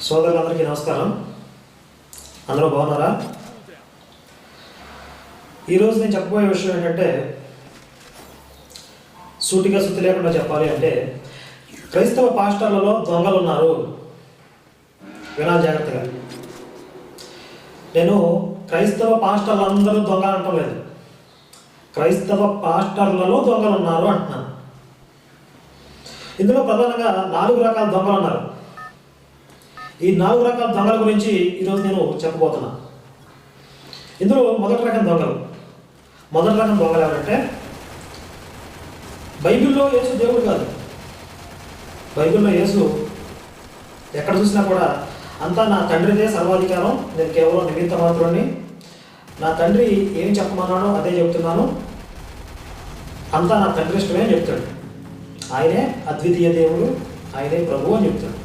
సోదరులందరికీ నమస్కారం. అందరూ బాగున్నారా? ఈరోజు నేను చెప్పబోయే విషయం ఏంటంటే, సూటిగా సుత్తి లేకుండా చెప్పాలి అంటే, క్రైస్తవ పాస్టర్లలో దొంగలు ఉన్నారు. వినాలి జాగ్రత్తగా. నేను క్రైస్తవ పాస్టర్లు అందరూ దొంగ అంటం లేదు, క్రైస్తవ పాస్టర్లలో దొంగలు ఉన్నారు అంటున్నాను. ఇందులో ప్రధానంగా 4 రకాల దొంగలు ఉన్నారు. ఈ 4 రకాల దొంగల గురించి ఈరోజు నేను చెప్పబోతున్నా. ఇందులో మొదటి రకం దొంగలు ఎవరంటే, బైబిల్లో యేసు దేవుడు కాదు. బైబిల్లో యేసు ఎక్కడ చూసినా కూడా అంతా నా తండ్రిదే సర్వాధికారం, నేను కేవలం నిమిత్త మాత్రాన్ని, నా తండ్రి ఏం చెప్పమన్నాడో అదే చెప్తున్నాను, అంతా నా తండ్రి ఇష్టమే అని చెప్తాడు. ఆయనే అద్వితీయ దేవుడు, ఆయనే ప్రభు అని చెప్తాడు.